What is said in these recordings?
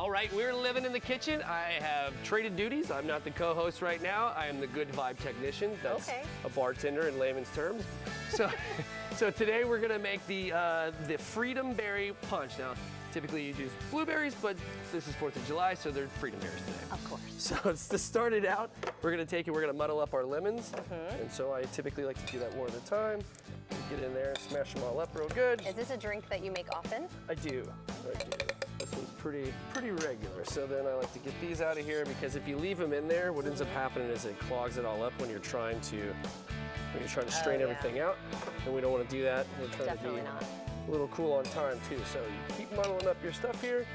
All right, we're living in the kitchen. I have traded duties. I'm not the co-host right now. I am the good vibe technician. That's a bartender in layman's terms. So today we're gonna make the Freedom Berry Punch. Now, typically you use blueberries, but this is 4th of July, so they're Freedom Berries today. Of course. So to start it out, we're gonna muddle up our lemons. And so I typically like to do that one at a time. Get in there and smash them all up real good. Is this a drink that you make often? I do. This one's pretty regular. So then I like to get these out of here because if you leave them in there, what ends up happening is it clogs it all up when you're trying to strain everything out. And we don't want to do that. We're trying to be a little cool on time too. So you keep muddling up your stuff here.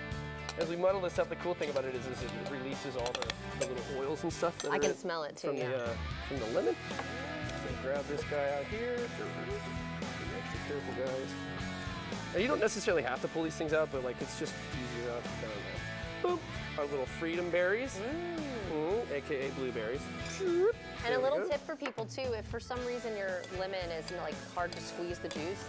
As we muddle this up, the cool thing about it is it releases all the little oils and stuff that I can smell it too, from the lemon. So grab this guy out here. Be extra careful, guys. Now you don't necessarily have to pull these things out, but like it's just easier out down there. Boop. Our little Freedom Berries, aka blueberries. And a little tip for people too, if for some reason your lemon is like hard to squeeze the juice,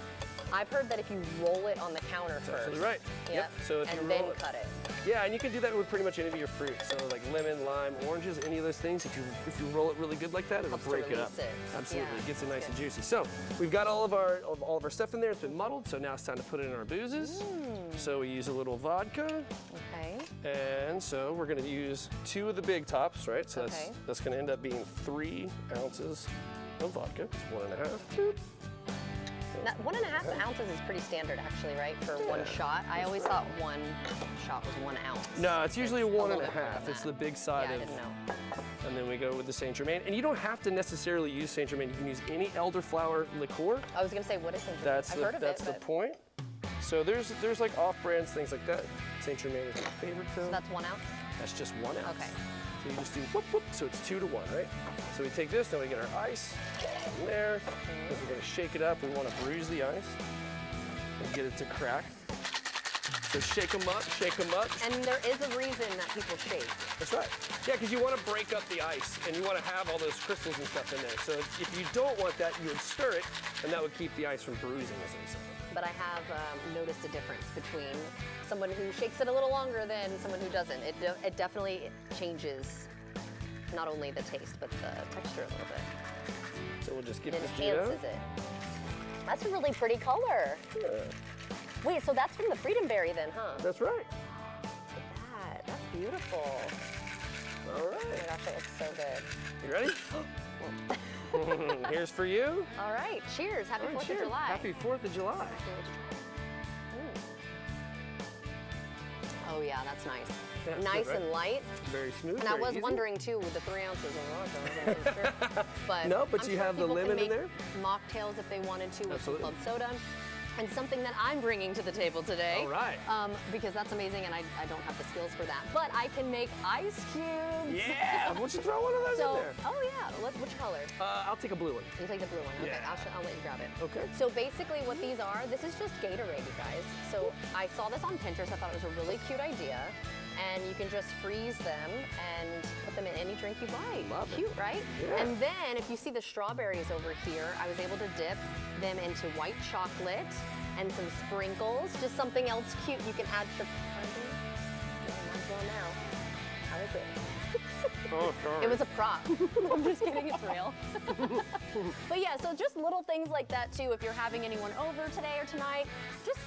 I've heard that if you roll it on the counter first. Absolutely right. Yep. So if you then cut it. Yeah, and you can do that with pretty much any of your fruit. So like lemon, lime, oranges, any of those things. If you roll it really good like that, it'll break it up. Absolutely, it gets it nice and juicy. So we've got all of our stuff in there. It's been muddled. So now it's time to put it in our boozes. So we use a little vodka. Okay. And so we're going to use 2 of the big tops, right? So that's going to end up being 3 ounces of vodka. It's 1.5. Now, 1.5 ounces is pretty standard, actually, right? For one shot. I always thought one shot was 1 ounce. No, it's usually 1.5. It's the big side I didn't know. And then we go with the Saint Germain. And you don't have to necessarily use Saint Germain. You can use any elderflower liqueur. I was going to say, what is Saint Germain? I've heard of it. That's the point. So there's like off-brands, things like that. Saint Germain is my favorite though. So that's 1 ounce? That's just 1 ounce. Okay. So you just do whoop, whoop. So it's 2 to 1, right? So we take this, then we get our ice in there. Because we're gonna shake it up. We wanna bruise the ice and get it to crack. So shake them up, shake them up. And there is a reason that people shake. That's right. Yeah, because you want to break up the ice and you want to have all those crystals and stuff in there. So if you don't want that, you would stir it and that would keep the ice from bruising, as they say. But I have noticed a difference between someone who shakes it a little longer than someone who doesn't. It definitely changes not only the taste, but the texture a little bit. So we'll just get it this enhances it. That's a really pretty color. Yeah. Wait, so that's from the Freedom Berry then, huh? That's right. Look at that. That's beautiful. All right. Oh my gosh, that looks so good. You ready? Here's for you. All right, cheers. Happy 4th of July. Happy 4th of July. Oh yeah, that's nice. Yeah, nice and light. Very smooth. And I was wondering too, with the 3 ounces of vodka. But no, but you have the lemon in there. Mocktails if they wanted to with some club soda. And something that I'm bringing to the table today. All right. Because that's amazing, and I don't have the skills for that. But I can make ice cubes. Yeah, why don't you throw one of those in there? Oh yeah, which color? I'll take a blue one. You take the blue one. Okay, yeah. I'll let you grab it. Okay. So basically what these are, this is just Gatorade, you guys. So I saw this on Pinterest. I thought it was a really cute idea. And you can just freeze them and put them in any drink you like. Love it. Cute, right? Yeah. And then if you see the strawberries over here, I was able to dip them into white chocolate and some sprinkles, just something else cute. You can add some, now. How is it? Oh, sorry. It was a prop. I'm just kidding, it's real. But yeah, so just little things like that too. If you're having anyone over today or tonight, just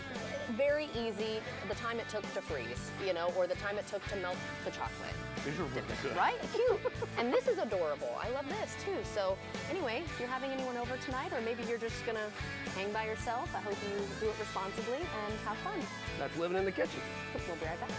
very easy. The time it took to freeze, or the time it took to melt the chocolate. These are really good. Right? Cute. And this is adorable. I love this too. So anyway, if you're having anyone over tonight, or maybe you're just gonna hang by yourself, I hope you do it responsibly and have fun. That's living in the kitchen. We'll be right back.